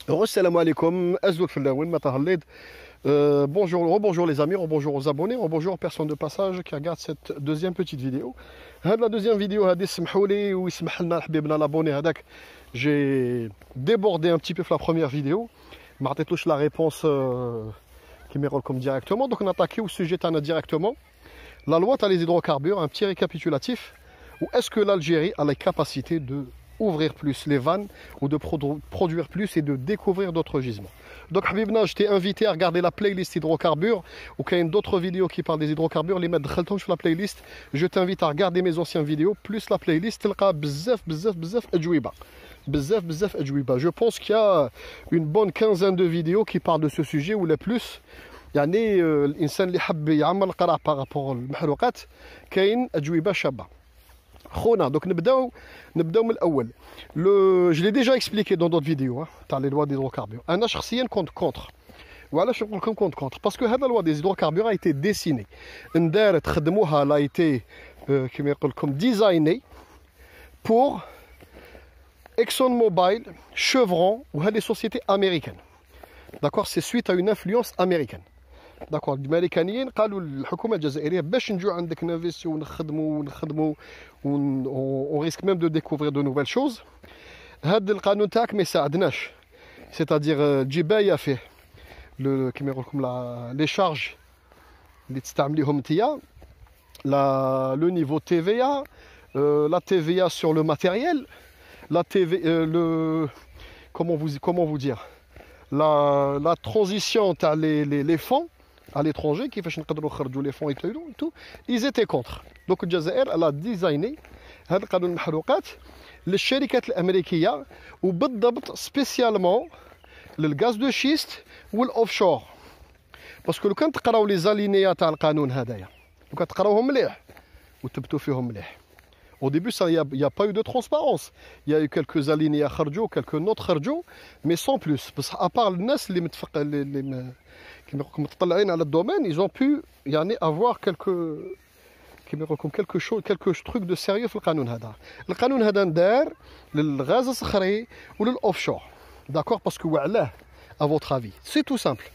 Assalamu alaikum, Azdouk Fillaouen, Matahalled. Bonjour, rebonjour les amis, rebonjour aux abonnés, rebonjour aux personnes de passage qui regardent cette deuxième petite vidéo. La deuxième vidéo, j'ai débordé un petit peu la première vidéo. Je n'ai pas la réponse qui me comme directement. Donc on a attaqué au sujet directement. La loi les hydrocarbures, un petit récapitulatif. Ou est-ce que l'Algérie a la capacité de ouvrir plus les vannes ou de produire plus et de découvrir d'autres gisements. Donc Habibna, je t'ai invité à regarder la playlist hydrocarbures ou qu'il y a d'autres vidéos qui parlent des hydrocarbures, les mettre sur la playlist. Je t'invite à regarder mes anciennes vidéos plus la playlist. Je pense qu'il y a une bonne quinzaine de vidéos qui parlent de ce sujet ou les plus. يعني الانسان اللي حب يعمل قرا بارابور المحروقات كاين اجوبه شابه. Donc نبداو من الاول. Je l'ai déjà expliqué dans d'autres vidéos تاع les lois des hydrocarbures. انا شخصيا كنت contre. وعلاش نقول لكم كنت contre parce que هذا loi des hydrocarbures a été dessinée اندارت خدموها لا été كما يقول لكم ديزايني pour ExxonMobil, Chevron ou les sociétés américaines. D'accord, c'est suite à une influence américaine. D'accord, الامريكانيين قالوا الحكومه الجزائريه باش نجوا عندك نافيستيو ونخدموا on risque même de découvrir de nouvelles choses. هذا القانون تاعك ما يساعدناش. C'est-à-dire تجي بايا فيه كيما يقول لكم لي شارج اللي تستعمليهم نتيا le niveau TVA, la TVA sur le matériel, la TV, comment vous dire, la transition les fonds à l'étranger qui fait les fonds et tout, ils étaient contre. Donc le Jazair elle a designé هذا القانون المحروقات للشركات الامريكيه وبالضبط spécialement للغاز دو شيست والاوفشور. باسكو لو كان تقراو لي زالينيا تاع القانون هذايا لو كان تقراوهم مليح وتبتوا فيهم مليح. Au début, il n'y a pas eu de transparence. Il y a eu quelques alinéas kharjo, quelques notes kharjo, mais sans plus. Parce qu'à part les gens qui me domaine, ils ont pu avoir quelques trucs de sérieux dans le canon hada. Le canon hada ndar le gaz sakhri ou l'offshore. D'accord, parce que wa'lah, à votre avis, c'est tout simple.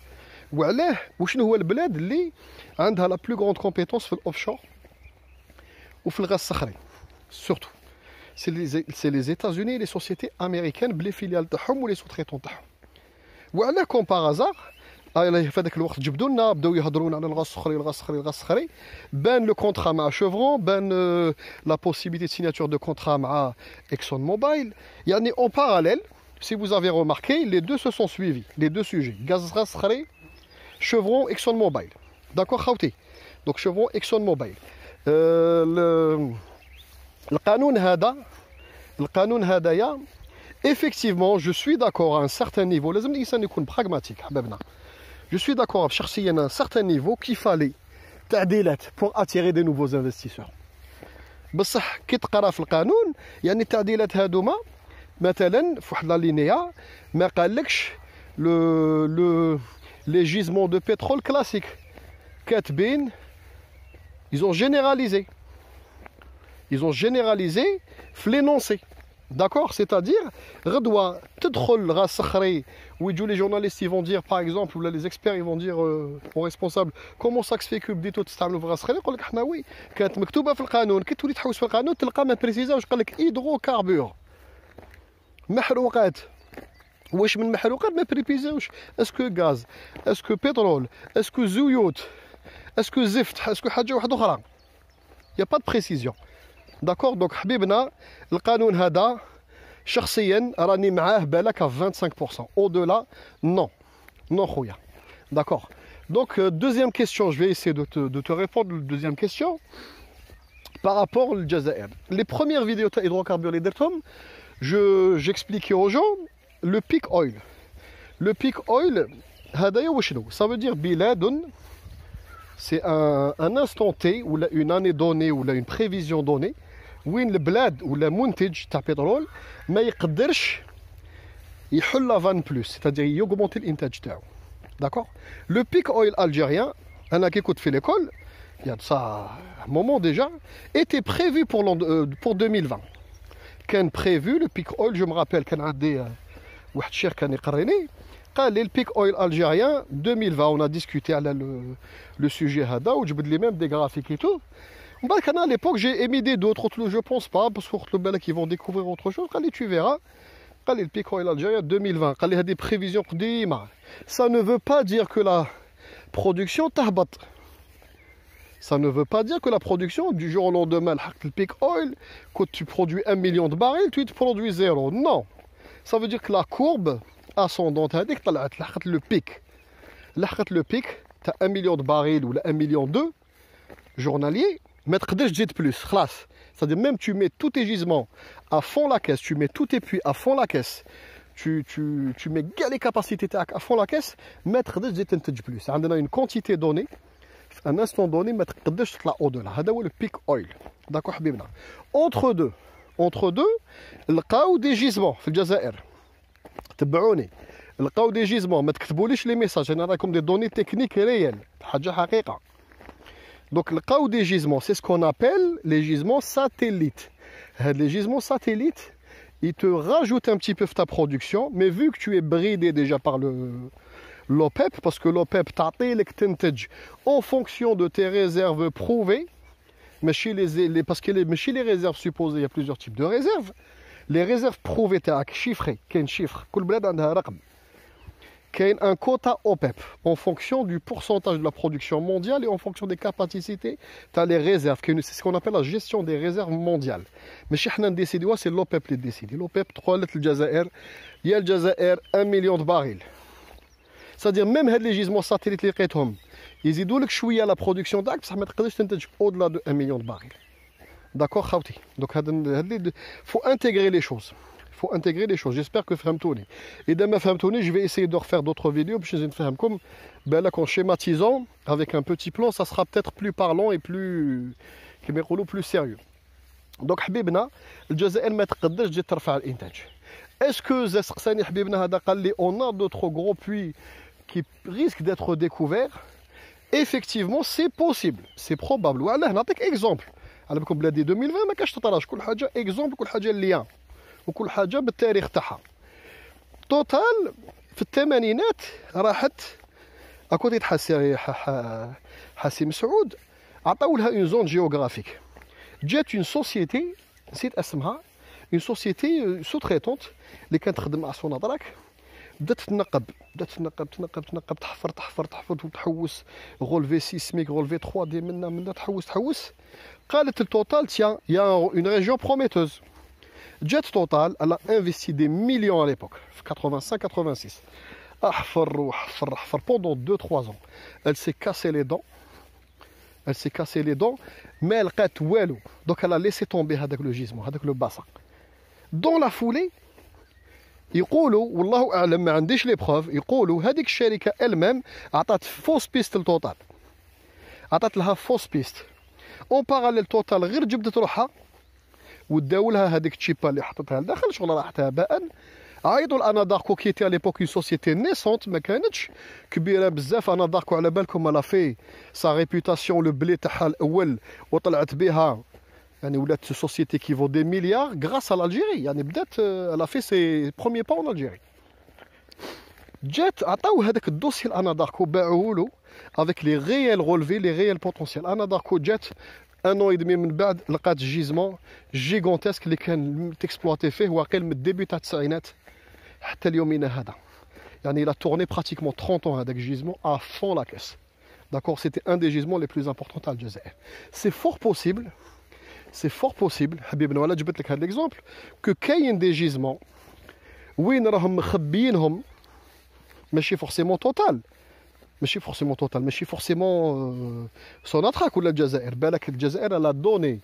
Wa'lah, وشنو هو البلاد اللي عندها la plus grande compétence في l'offshore ou في الغاز الصخري. Surtout, c'est les États-Unis et les sociétés américaines, les filiales ou les sous-traitants. Voilà comme par hasard, le contrat avec Chevron, la possibilité de signature de contrat avec ExxonMobil. En parallèle, si vous avez remarqué, les deux se sont suivis, les deux sujets, gaz Chevron, ExxonMobil. D'accord, Khawti. Donc Chevron, ExxonMobil. القانون هذايا effectivement je suis d'accord à un certain niveau لازم الانسان يكون pragmatique حبابنا. Je suis d'accord شخصيا à un certain niveau qu'il fallait تعديلات pour attirer de nouveaux investisseurs. بصح كي تقرا في القانون يعني التعديلات هذوما مثلا في واحد لا لينيا ما قالكش les gisements de pétrole classiques كاتبين ils ont généralisé. Ils ont généralisé l'énoncé. D'accord? C'est-à-dire, Redwa, Tedkhol, Rassakhri, où les journalistes ils vont dire, par exemple, ou là, les experts ils vont dire aux responsables, comment ça se fait que بديتوا تستعملوا في الغاز يقول لك حنا وي كانت مكتوبه في القانون كي تولي تحوس في القانون تلقى ما بريسيزا واش قال لك هيدروكاربور محروقات واش من محروقات ما بريسيزاوش اسكو غاز اسكو بترول اسكو زيوت اسكو زفت اسكو حاجه واحده اخرى. Il n'y a pas de précision. D'accord, donc حبيبنا القانون هذا شخصيا راني معاه بالك à 25%. Au-delà, non. Non خويا. D'accord. Donc deuxième question, je vais essayer de te répondre la deuxième question par rapport au Jazair. Les premières vidéos hydrocarbures les dertom, j'expliquais aux gens le peak oil. Le peak oil هذايا وشنو؟ Ça veut dire بلاد c'est un instant T ou une année donnée ou une prévision donnée وين البلاد ولا منتج تاع بترول ما يقدرش يحل لا فان بلوس c'est-à-dire يوغمونتي الانتاج تاعو. D'accord. Le pic oil algérien انا كي كنت في ليكول il y a de ça un moment déjà était prévu pour 2020. كان prévu le pic oil, je me rappelle كان عندي واحد الشيخ كان يقريني قال لي البيك اويل الجيريان 2020 on a discuté على le sujet هذا وجبد لي ميم دي غرافيك اي تو من بعد كان à l'époque j'ai émis des d'autres قلت له je pense pas parce que قلت له بالك ils vont découvrir autre chose قال لي tu verras قال لي البيك اويل الجيريان 2020 قال لي هذه بريفيزيون قديمه ça ne veut pas dire que la production تهبط. Ça ne veut pas dire que la production du jour au lendemain, le peak oil, quand tu produis 1 million de barils, tu te produis 0. Non. Ça veut dire que la courbe ascendante, le pic. Le pic, tu as 1 million de barils ou 1 million de journaliers, mais tu de plus. C'est-à-dire même tu mets tous tes gisements à fond la caisse, tu mets tous tes puits à fond la caisse, tu mets les capacités à fond la caisse, mais tu plus. On a une quantité donnée. À un instant donné, ما تقدرش تطلع au-delà. هذا هو le peak oil. D'accord حبيبنا. Entre deux, لقاو دي جيزمون في الجزائر. تبعوني. لقاو دي جيزمون ما تكتبوليش لي ميساج انا راكم دي دوني تكنيك ريال حاجه حقيقه. Donc لقاو دي جيزمون c'est ce qu'on appelle les gisements satellites. هاد les gisements satellites ils te rajoutent un petit peu ta production mais vu que tu es bridé déjà par l'OPEP, parce que l'OPEP t'attire en fonction de tes réserves prouvées, mais parce que chez les réserves supposées, il y a plusieurs types de réserves. Les réserves prouvées, chiffrées, qu'il y a un chiffre, qu'il y a un quota OPEP en fonction du pourcentage de la production mondiale et en fonction des capacités, tu as les réserves, c'est ce qu'on appelle la gestion des réserves mondiales. Mais chez nous, c'est l'OPEP qui décide. L'OPEP, 3 lettres, il y a le Jazair, 1 million de barils. C'est-à-dire même les gisements satellites اللي لقيتهم يزيدوا لك شويه لا برودكسيون تاعك بصح ما تقدرش تنتج au-delà de 1 million de barils. D'accord خاوتي. Donc faut intégrer les choses. Faut intégrer les choses. J'espère que فهمتوني. إذا ما فهمتوني, je vais essayer de refaire d'autres vidéos باش نفهمكم. Ben là en schématisant avec un petit plan, ça sera peut-être plus parlant et plus كما يقولوا plus sérieux. Donc حبيبنا الجزائر ما تقدرش تجي ترفع الانتاج. Est-ce que زسقساني حبيبنا هذا قال لي on a d'autres gros puits qui risque d'être découvert? Effectivement, c'est possible, c'est probable. وعلاه نعطيك اكزومبل على بالكم بلادي 2020 ما كاش تطراش كل حاجه اكزومبل كل حاجه ليان وكل حاجه بالتاريخ تاعها. توتال في الثمانينات راحت اكوتي حسيم سعود عطاو لها اون زون جيوغرافيك. جات اون سوسيتي نسيت اسمها اون سوسيتي سو تريتونت اللي كانت تخدم مع سونادراك بدات تنقب تحفر وتحوس غولفي سيسميك غولفي 3 دي منا تحوس قالت التوتال تيان يا اون ريجيون بروميتوز. جات توتال elle a investi des millions à l'époque في 85-86 حفر pendant 2-3 ans. Elle s'est cassé les dents mais لقات والو. Donc elle a laissé tomber هذاك لو جيزمون هذاك لو باسا. Dans la foulée يقولوا والله اعلم ما عنديش لي بروف يقولوا هذيك الشركه المام عطات فوس بيست للتوتال عطات لها فوس بيست اون باراليل توتال غير جبدت روحها وداو لها هذيك التشيبا اللي حطتها لداخل شغل راحت هباء. عيطوا لاناداركو كي تي على ليبوك سوسيتي نيسونت ما كانتش كبيره بزاف. اناداركو على بالكم الا في سا ريبوتاسيون لو بلي تاعها الاول وطلعت بها يعني ولات سوسيتي كي فو دي مليار غراس على الجيري. يعني بدات الا في سي بروميي با اون الجيري. جات عطاو هذاك الدوسي لاناداركو باعوه له افيك لي ريال غولفي لي ريال بوتونسيال. اناداركو جات ان اون دمي من بعد لقات جيزمون جيغونتيسك اللي كان تكسبلواتي فيه واقيل من الديبي تاع التسعينات حتى اليومين هذا. يعني لا tourné pratiquement 30 ans هذاك جيزمون à fond la caisse. D'accord, c'était un des gisements les plus importants تاع الجزائر. C'est fort possible حبيبنا ولا جبت لك هذا l'exemple que كاين دي جيزمون وين راهم مخبيينهم ماشي فورسيمون توتال ماشي فورسيمون سوناتراك ولا الجزائر. بالك الجزائر لا دوني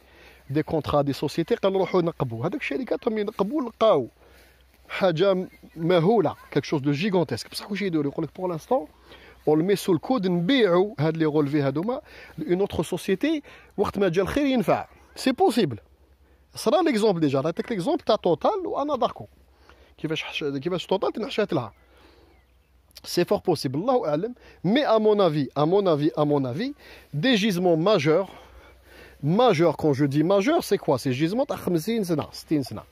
دي كونترا دي سوسيتي قالوا روحوا نقبوا هذوك الشركات هم ينقبوا لقاو حاجه مهوله كيك شوز دو جيغونتيسك. بصح واش يديروا يقول لك بور لانستون اون مي سو الكود نبيعوا هاد لي غولفي هادوما لون اوتر سوسيتي وقت ما جا الخير ينفع. سي بوسيبل. صرا ليكزومبل ديجا عطيتك ليكزومبل تاع توتال واناداركو كيفاش توتال تنحشات لها. C'est fort possible, الله أعلم. Mais à mon avis, des gisements majeurs, quand je dis majeurs, c'est quoi? C'est gisements à 50 سنة, 60 سنة.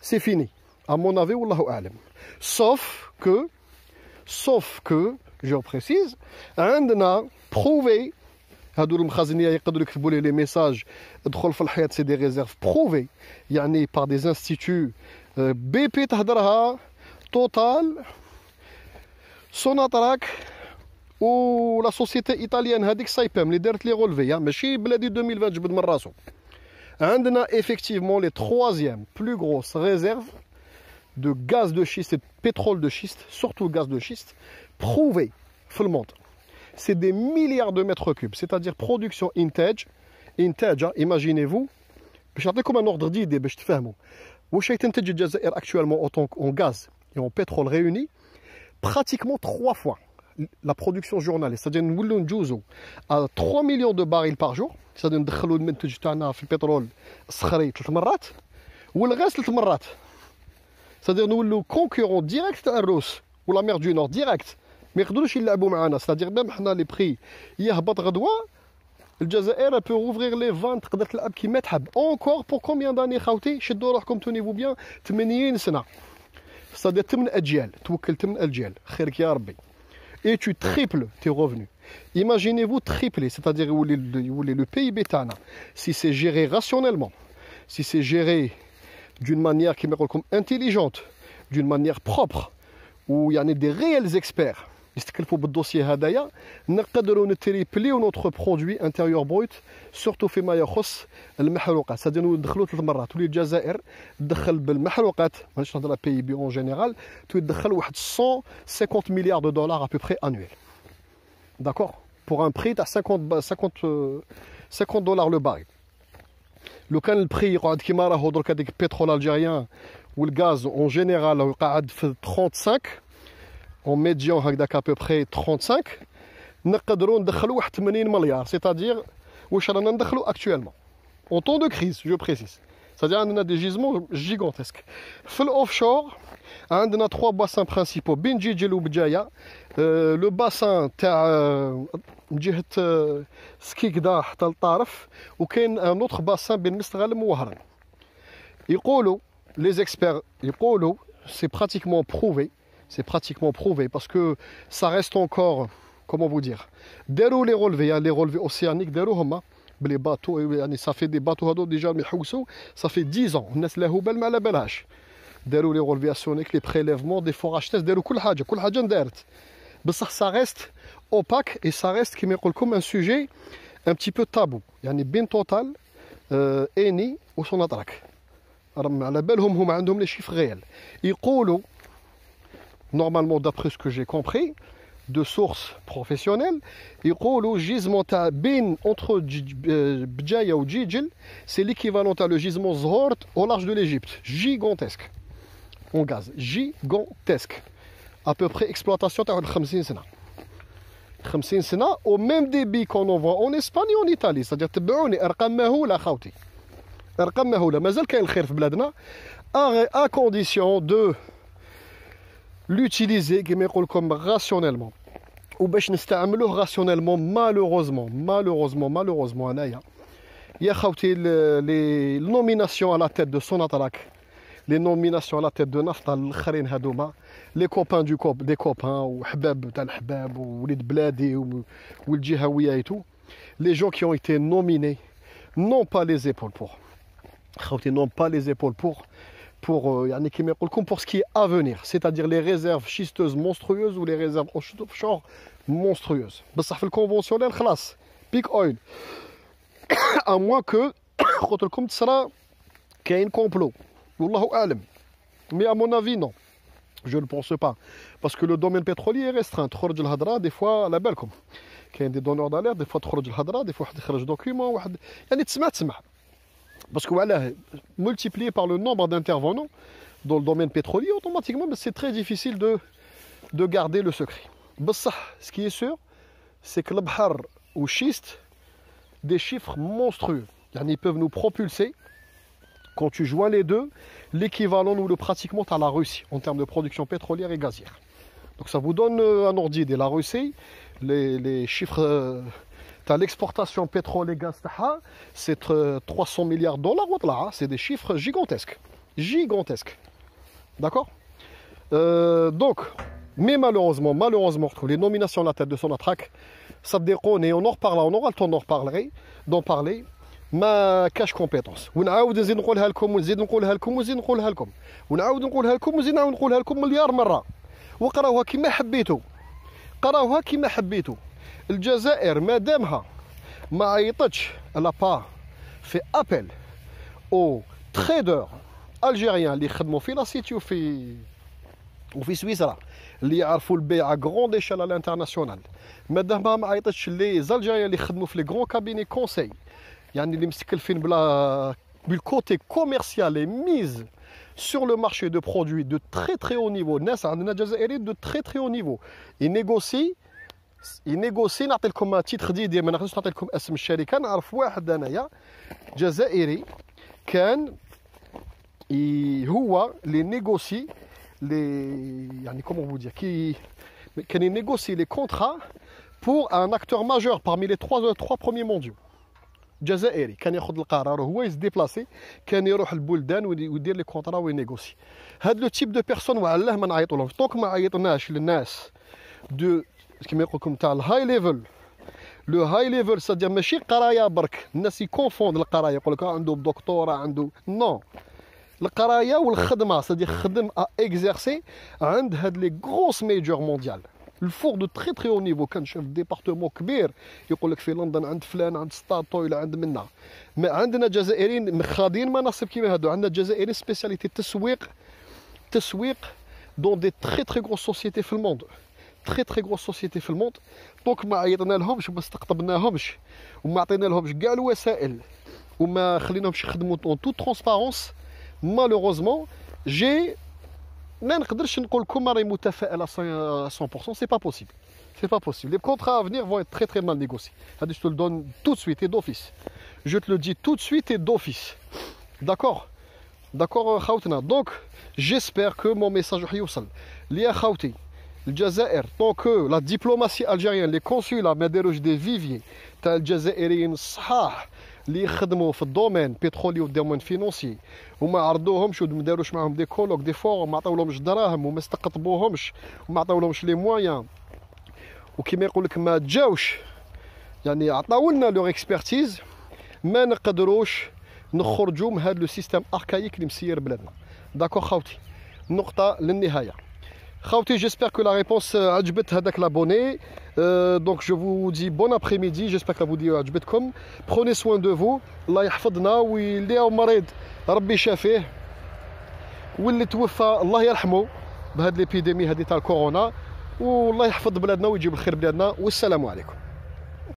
C'est fini. À mon avis, والله أعلم. sauf que, je précise, عندنا prouvé, هادو المخازنية يقدروا يكتبوا لي ميساج ادخل في الحياة سي دي ريزيرف بروفي يعني par des instituts BP تهدرها توتال سوناتراك و لا سوسيتي ايطاليان هذيك سايبام اللي دارت لي غولفي ماشي بلادي 2020 جبد من راسو. عندنا effectivement les troisième plus grosses réserves de gaz de schiste et de pétrole de schiste, surtout gaz de schiste, prouvé في الموند. C'est des milliards de mètres cubes, c'est-à-dire production intage, imaginez-vous, باش نعطيكم un ordre d'idée باش تفهموا. واش يتنتج الجزائر actuellement en gaz et en pétrole réunis pratiquement 3 fois la production journalière, c'est-à-dire نولوا نجوزوا à 3 millions de barils par jour, c'est-à-dire ندخلوا المنتج تاعنا في البترول الصخري 3 مرات والغاز 3 مرات. C'est-à-dire نولوا concurrent direct تاع الروس ولا مير دو نور direct. ما يقدروش يلعبوا معنا. C'est-à-dire même حنا لي بري يهبط غدوه الجزائر peut rouvrir les ventes تقدر تلعب كيما تحب. Encore pour combien d'années خاوتي؟ شدوا روحكم تونيفو بيان 80 سنه. C'est-à-dire 8 اجيال توكل 8 اجيال خيرك يا ربي. Et tu triples tes revenus. Imaginez-vous tripler, c'est-à-dire le PIB تاعنا si c'est géré rationnellement, si c'est géré d'une manière qui me comme intelligente, d'une manière propre, où il y a des réels experts. يستكلفوا بالدوسي هدايا نقدروا نتريبليو نوتر برودوي انتيريور بروت سورتو فيما يخص المحروقات. سادي ندخلوا 3 مرات ولي الجزائر تدخل بالمحروقات مانيش نهضر على بي بي اون جينيرال تدخل واحد 150 مليار دو دولار ا بو بري انويل. داكور بور ان بري تاع 50 دولار لو باريل. لو كان البري يقعد كيما راهو درك هذيك البترول الجيريان والغاز اون جينيرال يقعد في 35 en médian هكذاك à peu près 35 نقدروا ندخلوا واحد 80 مليار. c'est-à-dire واش رانا ندخلوا actuellement en temps de crise je précise. c'est-à-dire عندنا des gisements gigantesques. في الاوفشور عندنا 3 bassins principaux بين جيجل وبجايه. لو باسان تاع جهه سكيكدا حتى للطرف وكاين ان اوتر باسان بين مستغلم ووهران. يقولوا les experts يقولوا c'est pratiquement prouvé. C'est pratiquement prouvé parce que ça reste encore, comment vous dire, les relevés océaniques, les bateaux, ça fait des bateaux déjà, ça fait 10 ans. Les relevés océaniques, les prélèvements, des forages tests, ça reste opaque et ça reste comme un sujet un petit peu tabou. Il y a une bien totale, Eni ou son attaque. Les chiffres réels. Ils normalement d'après ce que j'ai compris de sources professionnelles يقولوا gisement تاع بين entre بجايه و جيجل c'est l'équivalent à le gisement Zhort au large de l'Égypte, gigantesque en gaz, gigantesque, à peu près exploitation تاع 50 سنه 50 سنه au même débit qu'on en voit en Espagne et en Italie. c'est-à-dire تبعوني ارقام مهوله خاوتي ارقام مهوله. مازال كاين الخير في بلادنا à condition de l'utiliser comme rationnellement ou باش نستعملوه rationnellement. malheureusement انايا يا خوتي les nominations à la tête de Sonatrach, les nominations à la tête de Nafta الاخرين هذوما les copains des copains وحباب تاع الحباب ووليد بلادي والجهويه et tout, les gens qui ont été nominés n'ont pas les épaules pour خوتي n'ont pas les épaules pour pour ce qui est à venir, c'est-à-dire les réserves schisteuses monstrueuses ou les réserves offshore monstrueuses. بصح في الكونفونسيونيل خلاص بيك اويل à moins que قلت لكم تصرا كاين كومبلو والله اعلم. mais à mon avis non, je ne pense pas parce que le domaine pétrolier est restreint. تخرج الهضره des fois على بالكم كاين des donneurs d'alerte, des fois تخرج الهضره, des fois واحد يخرج دوكيومون واحد يعني تسمع. Parce que voilà, multiplié par le nombre d'intervenants dans le domaine pétrolier, automatiquement, c'est très difficile de garder le secret. Ce qui est sûr, c'est que le bahar ou schiste, des chiffres monstrueux. Ils peuvent nous propulser, quand tu joins les deux, l'équivalent nous le pratiquement à la Russie en termes de production pétrolière et gazière. Donc ça vous donne un ordre d'idée. La Russie, les chiffres... l'exportation pétrole et gaz, c'est 300 milliards de dollars, c'est des chiffres gigantesques. D'accord. Donc, mais malheureusement, les nominations à la tête de son attraque, ça déconne et on en reparlera, on aura le temps d'en parler. ما كاش كومبيتونس ونعاود نزيد نقولها لكم ونزيد نقولها لكم ونزيد نقولها لكم ونعاود نقولها لكم ونزيد نعاود نقولها لكم مليار مره وقراوها كما حبيتوا قراوها كما حبيتوا. الجزائر مادامها ما عيطتش لا با في ابل او تريدر الجيريان اللي يخدموا في لا سيتي وفي سويسرا اللي يعرفوا البيع على غروند ايشال على الانترناسيونال، مادامها ما عيطتش لي زالجيريان اللي يخدموا في لي غرون كابيني كونساي يعني اللي مستكلفين بالكوتي كوميرسيال لي ميز sur le marché de produits de très haut niveau. الناس عندنا جزائريين de très haut niveau ينيغوسي. نعطي لكم تيتر ديدي، ما نقدرش نعطي لكم اسم الشركه. نعرف واحد انايا جزائري كان هو لي نيغوسي لي يعني كومون فو دير كان ينيغوسي لي كونترا pour un acteur majeur parmi les trois premiers mondiaux. جزائري كان ياخذ القرار وهو يديبلاسي، كان يروح البلدان ويدير لي كونطرا وينيغوسي. هاد لو تيب دو بيرسون وعلاه ما نعيطوا لهم. طونك ما عيطناش للناس دو كيما يقول لكم تاع الهاي ليفل. لو هاي ليفل سادير ماشي قرايه برك، الناس يكونفوند القرايه يقول لك عنده دكتوراه عنده نو. القرايه والخدمه سادير خدم اكزيرسي عند هاد لي غروس ميجور مونديال الفوق دو تري او نيفو. كنشوف ديبارتمون كبير يقول لك في لندن عند فلان عند ستاتويل عند منا. ما عندنا جزائريين خاضين مناصب كيما هادو. عندنا جزائريين سبيسياليتي تسويق دون دي تري غروس سوسيتي في الموند، تري غروس سوسيتي في الموند. دونك ما عيطنا لهمش وما استقطبناهمش وما عطينا لهمش كاع الوسائل وما خليناهمش يخدموا اون تو ترونسبارونس. مالوغوزمون جي ما نقدرش نقول لكم راهي متفائل 100%. سي با بوسيبل، سي با بوسيبل. لي كونترا ا فينير فون اتر تري مال نيغوسي. هادي جو te le donne tout de suite et d'office. Je te le dis tout de suite et d'office. D'accord خوتنا. دونك جيسبر كو مون ميساج راح يوصل ليا خوتي. الجزائر طونك لا ديبلوماسي الجيريان لي كونسولا ما داروش دي فيفيي تاع الجزائريين الصحاح اللي يخدموا في الدومين بترولي والدومين فينونسي وما عرضوهمش وما داروش معاهم دي كولوك دي فورم، ما عطاولهمش دراهم وما استقطبوهمش وما عطاولهمش لي مويان وكيما يقول لك ما جاوش يعني عطاولنا لوغ اكسبرتيز. ما نقدروش نخرجوا من هذا لو سيستيم اركايك اللي مسير بلادنا. داكور خوتي. نقطه للنهايه خوتي. J'espère que la réponse عجبت هذاك l'abonné. Donc je vous dis bon après-midi. J'espère que la vidéo عجبتكم. Prenez soin de vous. الله يحفظنا واللي هو مريض ربي يشافيه واللي توفى الله يرحمه بهذه الابيديمي هذه تاع الكورونا. والله يحفظ بلادنا ويجيب الخير بلادنا. والسلام عليكم.